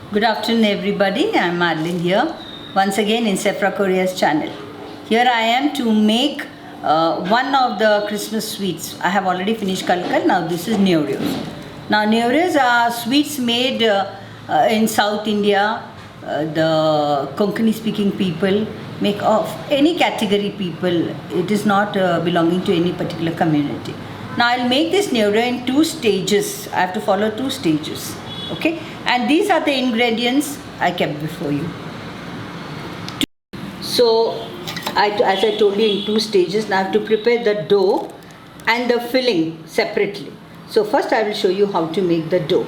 Good afternoon everybody, I am Madeline here once again in Sephra Korea's channel. Here I am to make one of the Christmas sweets. I have already finished kalkal, now this is Neureos. Now Neureos are sweets made in South India. The Konkani speaking people make of any category people. It is not belonging to any particular community. Now I'll make this Neureo in 2 stages. I have to follow 2 stages. Okay, and these are the ingredients I kept before you. So as I told you, in 2 stages. Now I have to prepare the dough and the filling separately. So first I will show you how to make the dough.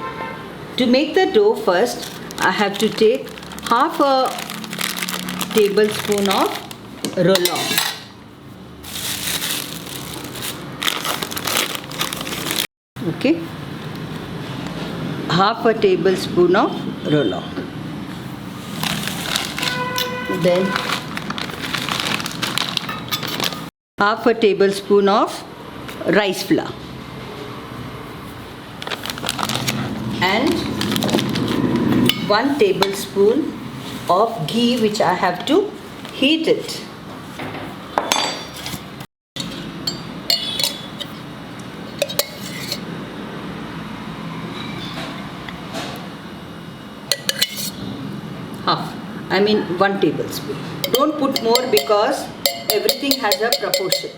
To make the dough, first I have to take half a tablespoon of roll-on. Okay, half a tablespoon of roll-on. Then half a tablespoon of rice flour and 1 tablespoon of ghee, which I have to heat it. Half, 1 tablespoon. Don't put more because everything has a proportion.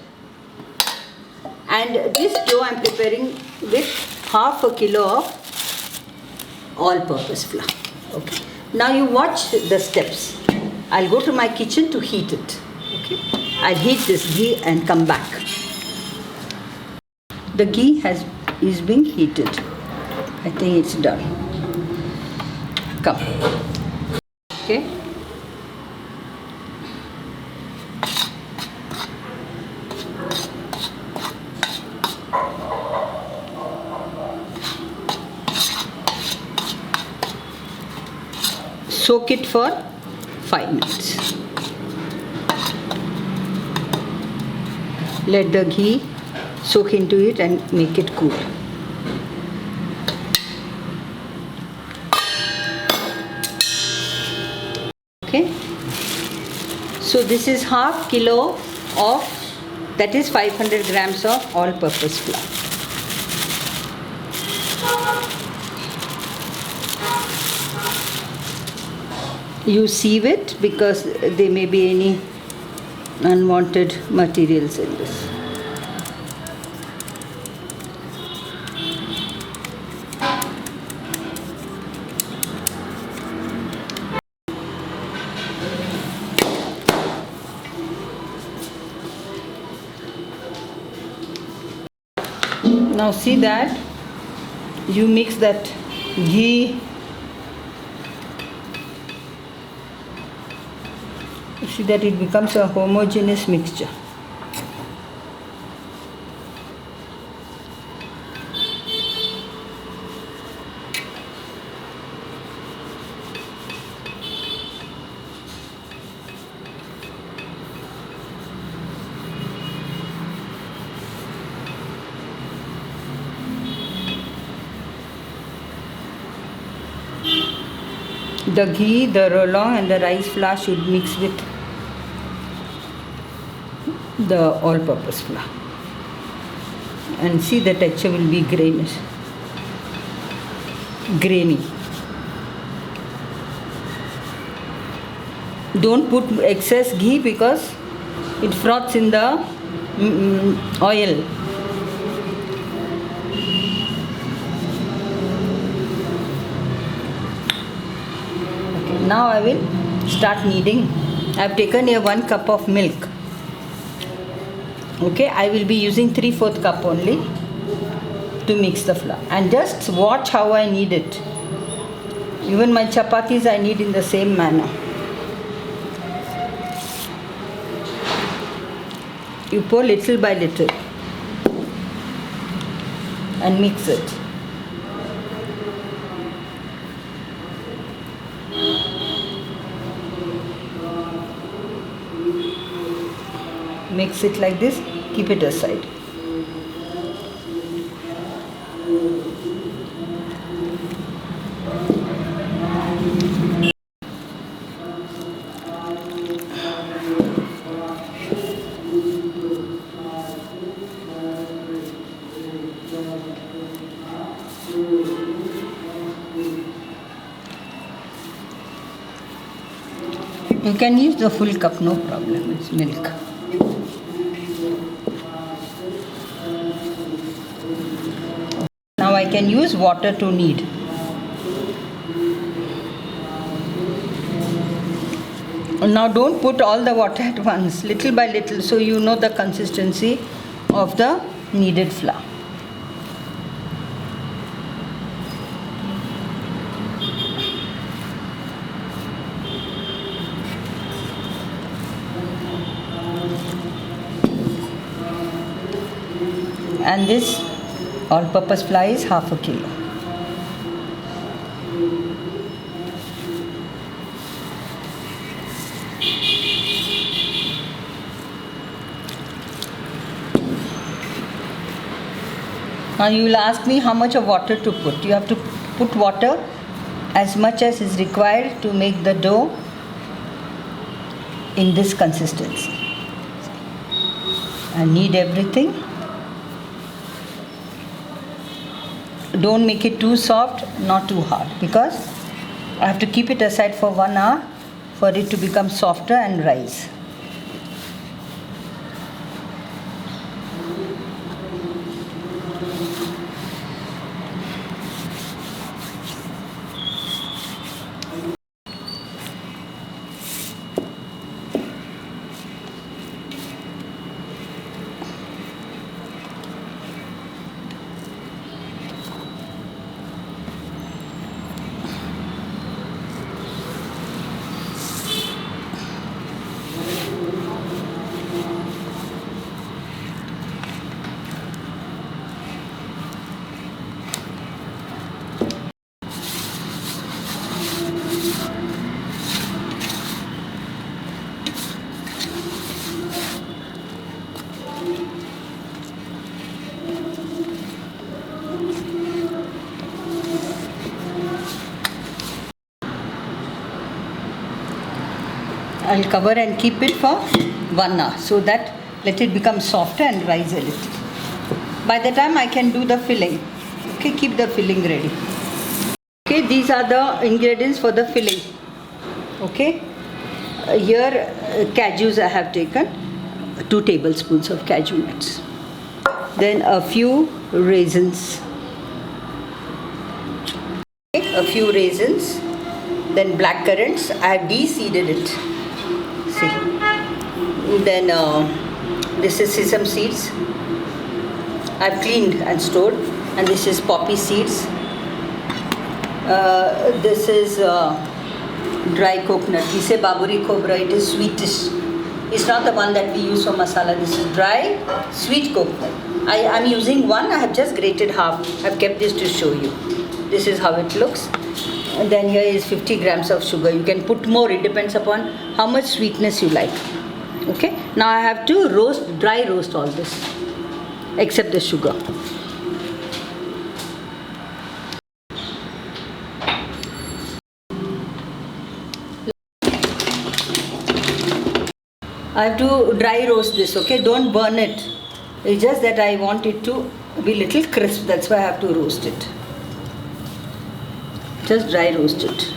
And this dough I am preparing with half a kilo of all-purpose flour. Okay. Now you watch the steps. I'll go to my kitchen to heat it. Okay. I'll heat this ghee and come back. The ghee is being heated. I think it's done. Come. Okay. Soak it for 5 minutes. Let the ghee soak into it and make it cool. Okay. So this is half kilo of, that is 500 grams of all-purpose flour. You sieve it because there may be any unwanted materials in this. Now see that you mix that ghee. See that it becomes a homogeneous mixture. The ghee, the roll-on and the rice flour should mix with the all-purpose flour, and see the texture will be grainy. Don't put excess ghee because it froths in the oil. Okay, now I will start kneading. I have taken here 1 cup of milk. Okay, I will be using 3/4 cup only to mix the flour, and just watch how I knead it. Even my chapatis I knead in the same manner. You pour little by little and mix it. Mix it like this, keep it aside. You can use the full cup, no problem. It's milk. Now I can use water to knead. Now don't put all the water at once, little by little, so you know the consistency of the kneaded flour. And this all-purpose flour is half a kilo. Now you will ask me how much of water to put. You have to put water as much as is required to make the dough in this consistency. And knead everything. Don't make it too soft, not too hard, because I have to keep it aside for 1 hour for it to become softer and rise. I'll cover and keep it for 1 hour so that let it become softer and rise a little. By the time I can do the filling. Okay, keep the filling ready. Okay, these are the ingredients for the filling. Okay, here cashews I have taken 2 tablespoons of cashew nuts. Then a few raisins. Okay, a few raisins. Then black currants. I have de-seeded it. Then this is sesame seeds. I've cleaned and stored, and this is poppy seeds. This is dry coconut. We say baburi cobra. It is sweetish. It's not the one that we use for masala. This is dry, sweet coconut. I'm using one. I have just grated half. I've kept this to show you. This is how it looks. And then here is 50 grams of sugar. You can put more. It depends upon how much sweetness you like. Okay. Now I have to dry roast all this, except the sugar. I have to dry roast this. Okay. Don't burn it. It's just that I want it to be little crisp. That's why I have to roast it. Just dry roast it.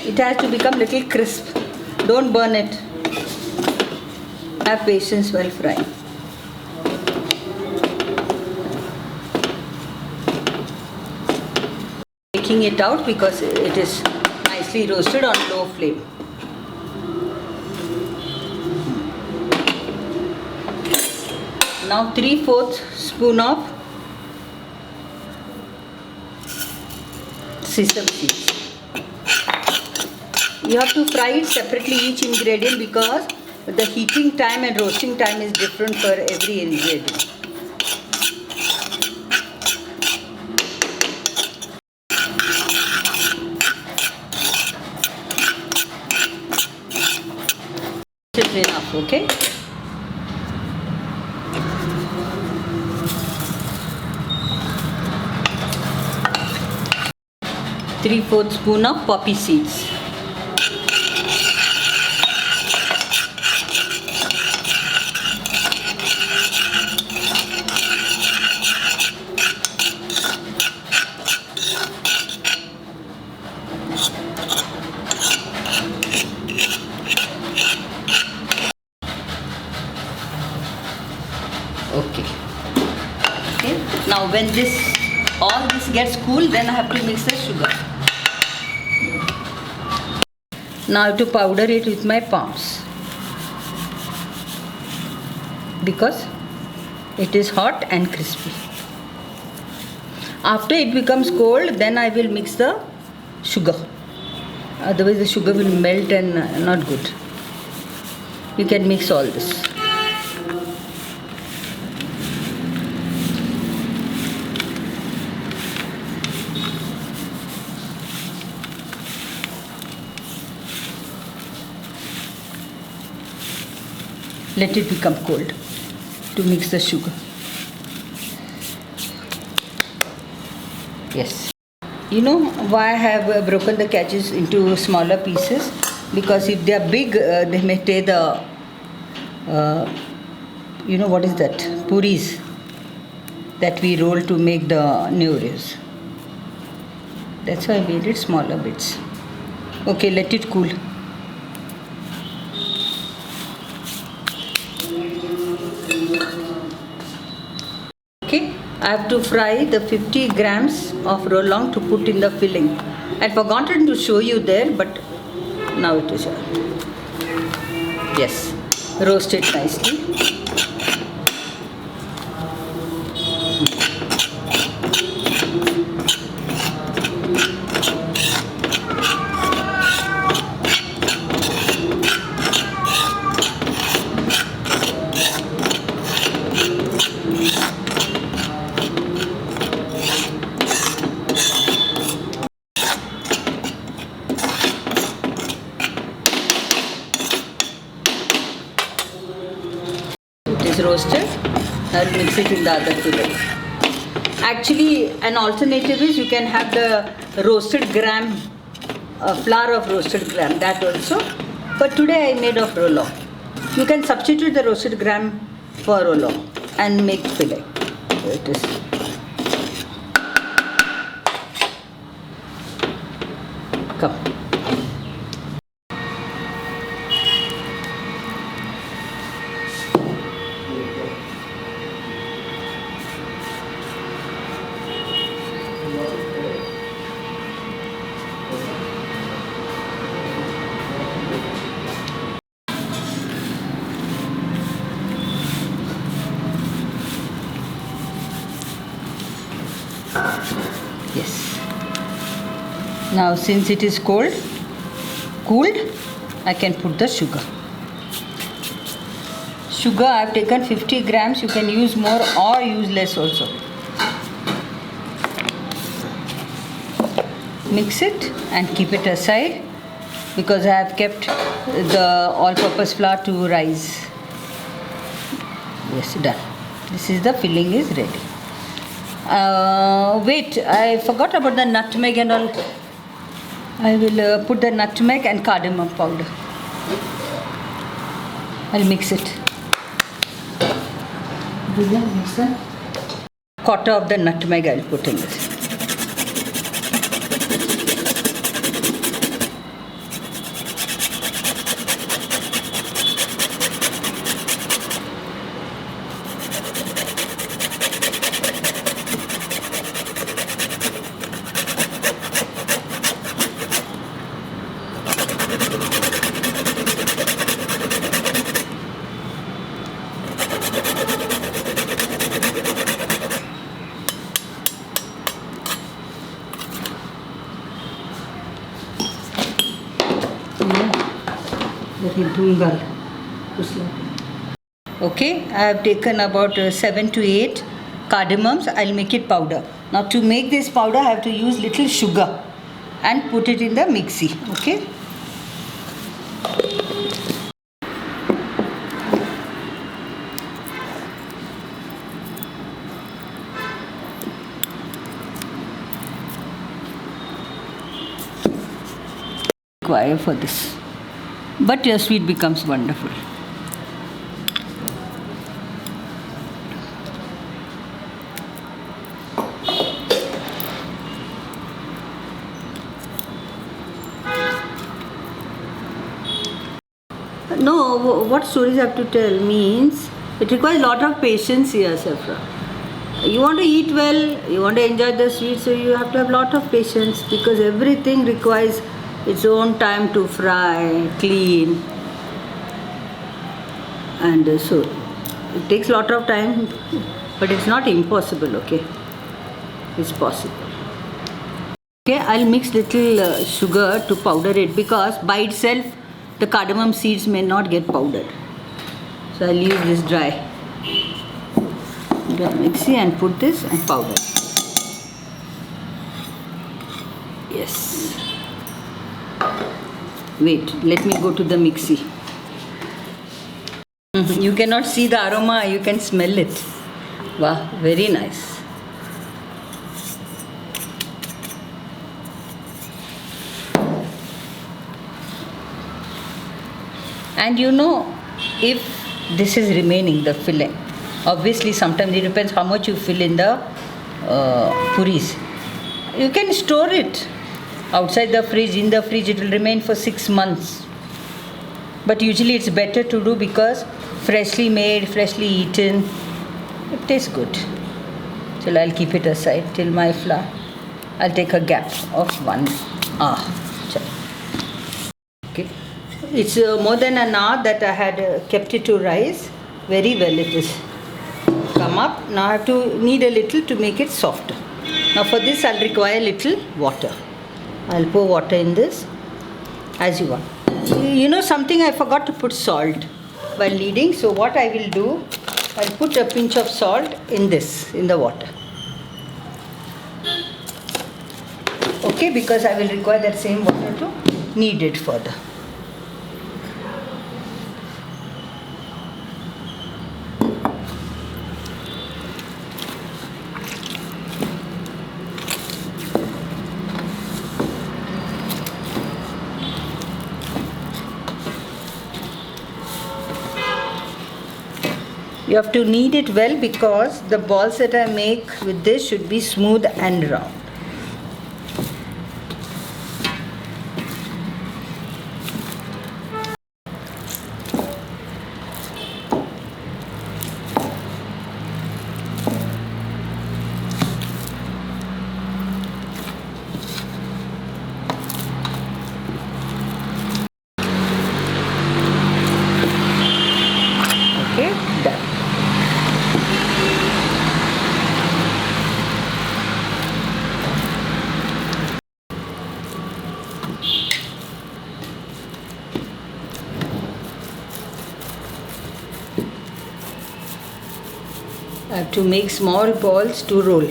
It has to become little crisp. Don't burn it. Have patience while frying. Taking it out because it is nicely roasted on low flame. Now 3/4 spoon of sesame seeds. You have to fry it separately, each ingredient, because the heating time and roasting time is different for every ingredient. This is enough, okay? Three-fourth spoon of poppy seeds. Now when all this gets cool, then I have to mix the sugar. Now I have to powder it with my palms because it is hot and crispy. After it becomes cold, then I will mix the sugar. Otherwise the sugar will melt and not good. You can mix all this. Let it become cold to mix the sugar. Yes. You know why I have broken the catches into smaller pieces? Because if they are big, they may tear the, you know what is that? Puris that we roll to make the Neureos. That's why I made it smaller bits. Okay, let it cool. Okay, I have to fry the 50 grams of roll-on to put in the filling. I had forgotten to show you there, but now it is on. Yes, roast it nicely. Is roasted. I'll mix it in the other filling. Actually, an alternative is you can have the roasted gram, flour of roasted gram, that also. But today I made of roll-on. You can substitute the roasted gram for roll-on and make filling. Here it is. Come. Yes. Now since it is cooled, I can put the sugar. Sugar I have taken 50 grams. You can use more or use less also. Mix it and keep it aside because I have kept the all-purpose flour to rise. Yes, done. This is the filling is ready. Wait, I forgot about the nutmeg and all. I will put the nutmeg and cardamom powder. I'll mix it. Quarter of the nutmeg I'll put in this. Okay, I have taken about 7 to 8 cardamoms. I'll make it powder. Now to make this powder, I have to use little sugar and put it in the mixie. Okay. Require for this, but your sweet becomes wonderful. No, what stories I have to tell means it requires a lot of patience here, Safra. You want to eat well, you want to enjoy the sweet, so you have to have a lot of patience, because everything requires its own time to fry, clean, and so it takes a lot of time, but it's not impossible. Okay, it's possible. Okay, I'll mix little sugar to powder it, because by itself the cardamom seeds may not get powdered. So I'll use this dry mixie and put this and powder. Yes. Wait, let me go to the mixie. You cannot see the aroma, you can smell it. Wow, very nice. And you know, if this is remaining, the filling, obviously sometimes it depends how much you fill in the puris. You can store it outside the fridge. In the fridge it will remain for 6 months. But usually it's better to do, because freshly made, freshly eaten, it tastes good. So I'll keep it aside till my flour. I'll take a gap of 1 hour. Okay. It's more than an hour that I had kept it to rise. Very well it is come up. Now I have to knead a little to make it softer. Now for this I'll require a little water. I'll pour water in this as you want. You know something, I forgot to put salt while kneading. So what I will do, I'll put a pinch of salt in this, in the water. Okay, because I will require that same water to knead it further. You have to knead it well, because the balls that I make with this should be smooth and round. Okay, done. I have to make small balls to roll.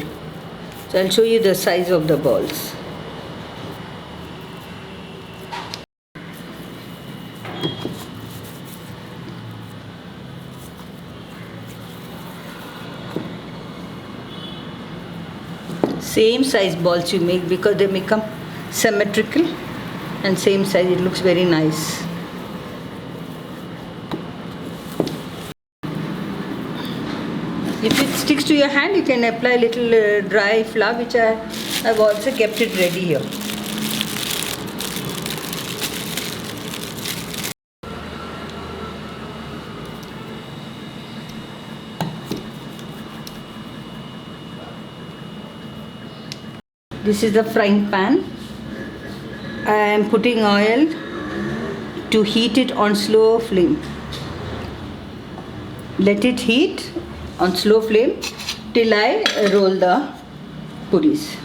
So I'll show you the size of the balls. Same size balls you make, because they become symmetrical, and same size, it looks very nice. If it sticks to your hand, you can apply a little dry flour, which I have also kept it ready here. This is the frying pan. I am putting oil to heat it on slow flame. Let it heat on slow flame till I roll the puris.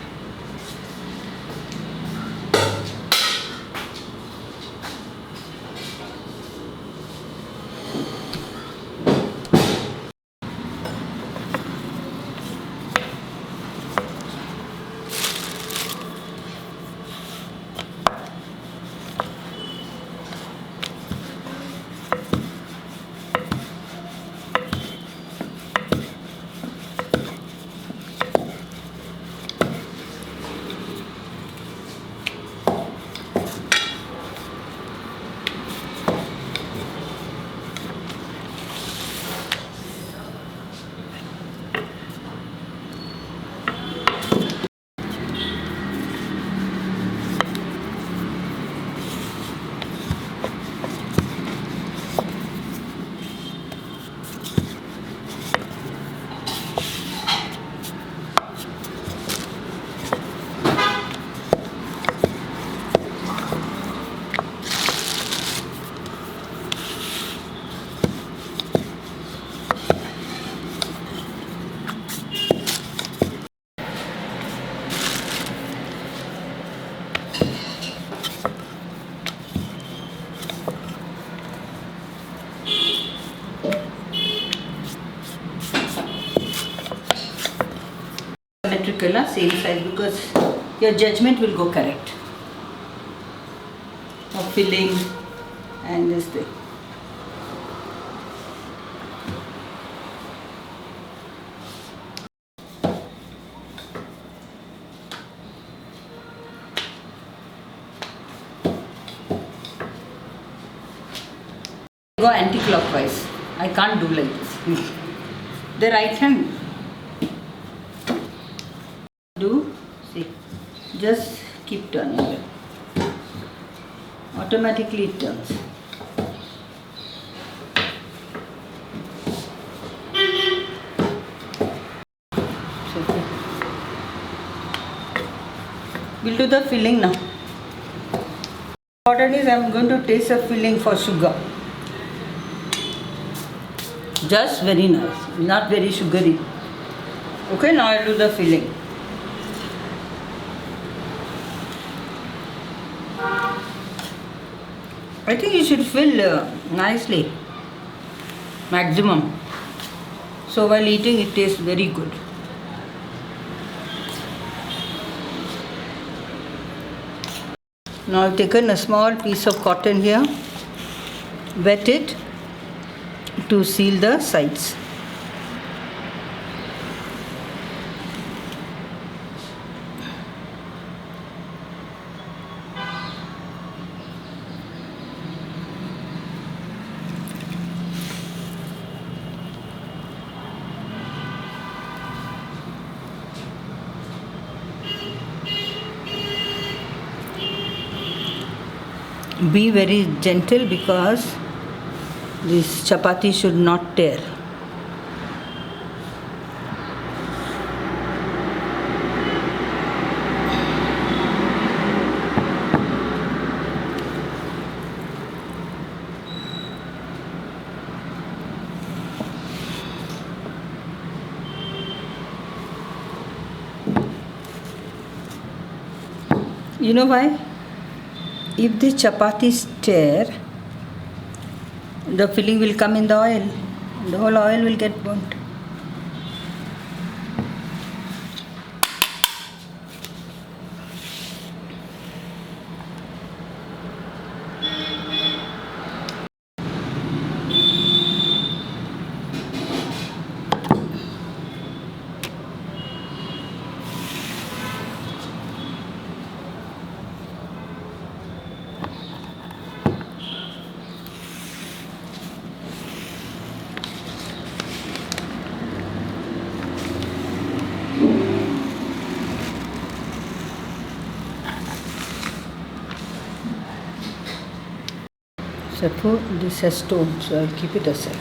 symmetrical, same size, because your judgment will go correct of filling and this thing. Go anti-clockwise. I can't do like this. The right hand. Do, see, just keep turning it. Automatically it turns. So, we'll do the filling now. Important is I am going to taste the filling for sugar. Just very nice, not very sugary. Okay, now I'll do the filling. I think you should fill nicely, maximum. So while eating it tastes very good. Now I've taken a small piece of cotton here, wet it to seal the sides. Be very gentle because this chapati should not tear. You know why? If the chapatis tear, the filling will come in the oil. The whole oil will get burnt. So this has stone, so I'll keep it aside.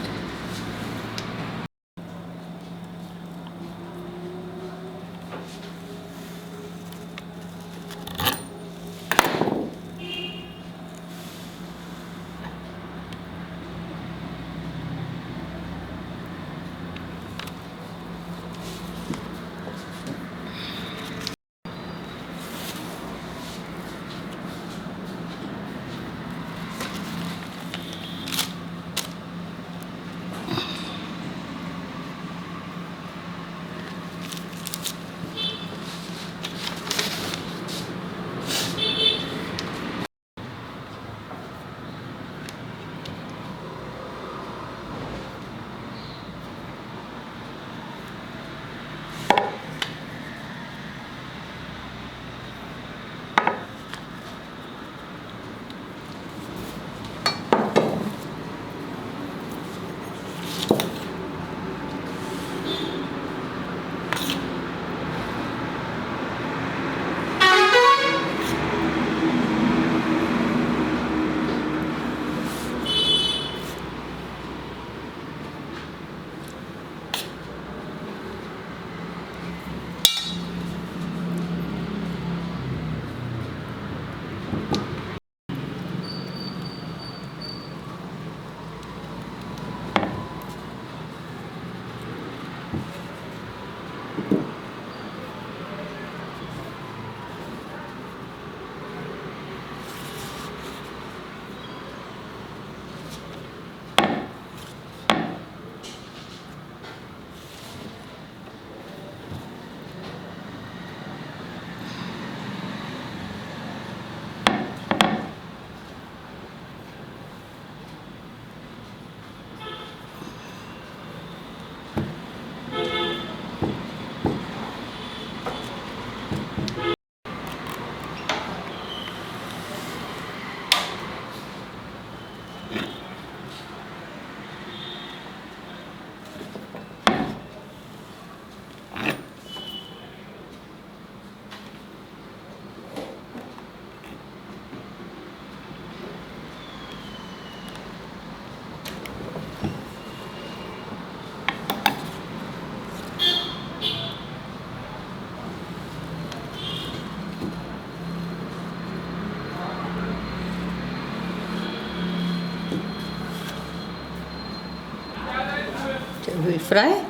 we'll fry.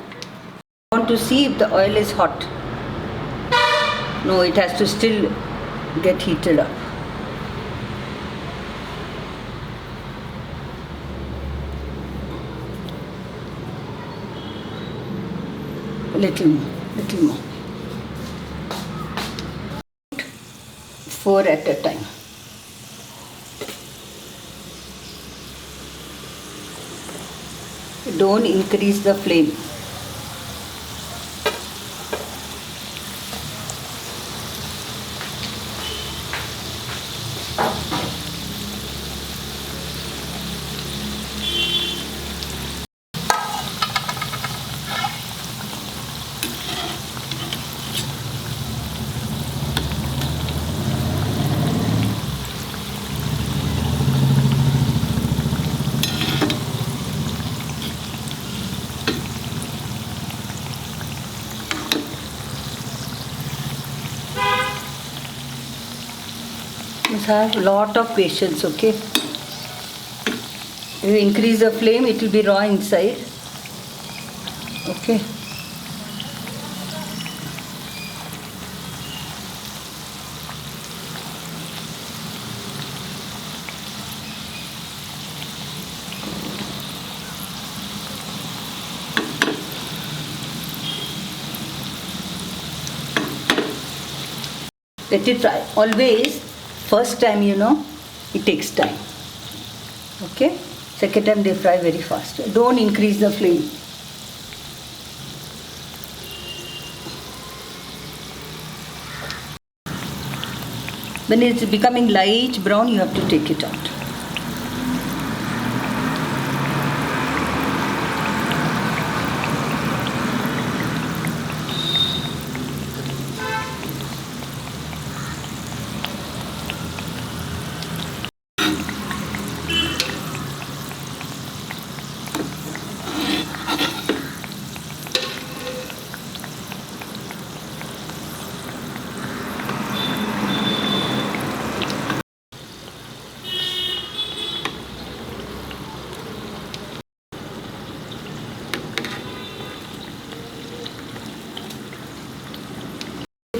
I want to see if the oil is hot. No, it has to still get heated up. Little more, little more. 4 at a time. Don't increase the flame. Just have a lot of patience, okay? You increase the flame, it will be raw inside. Okay. Let it fry. Always, first time, it takes time. Okay? Second time they fry very fast. Don't increase the flame. When it's becoming light brown, you have to take it out.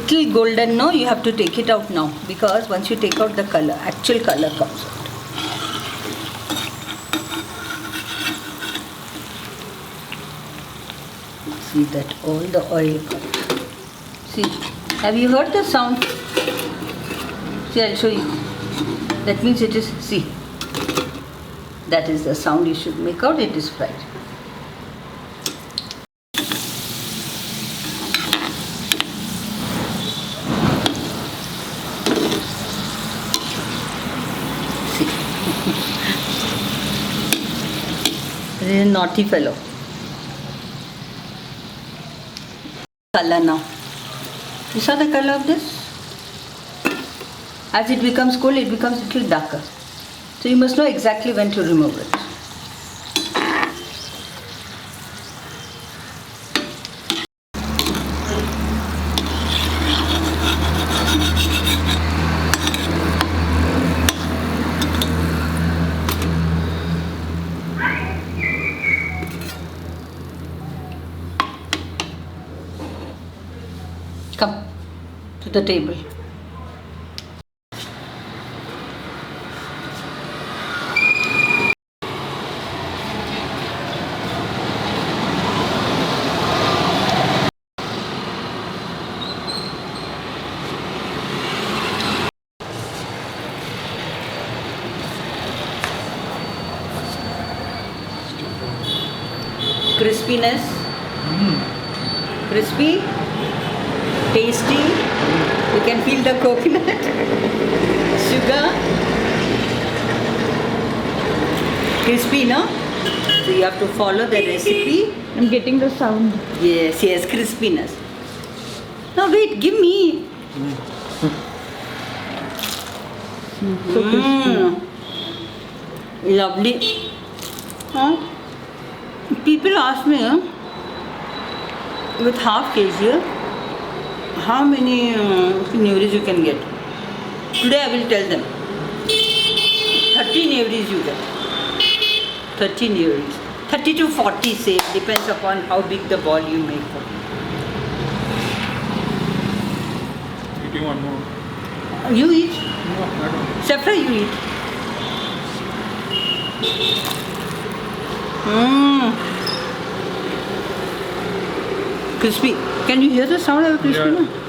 Little golden, no, you have to take it out now, because once you take out the color, actual color comes out. See that all the oil comes. See, have you heard the sound? See, I'll show you. That means it is, see, that is the sound you should make out, it is fried. This is a naughty fellow. Color now. You saw the color of this? As it becomes cold, it becomes a little darker. So you must know exactly when to remove it. Come to the table. Crispiness, crispy, tasty. You can feel the coconut, sugar, crispy, no? So you have to follow the recipe. I'm getting the sound. Yes, yes, crispiness. No, wait, give me. So crispy. Lovely. Huh? People ask me, with half kg, how many Neureos you can get. Today I will tell them. 30 Neureos you get. 30 Neureos. 30 to 40 say, depends upon how big the ball you make. Eating one more. You eat? No, I don't. Sephra, you eat. Mmm. Crispy. Can you hear the sound of crispy? Yeah.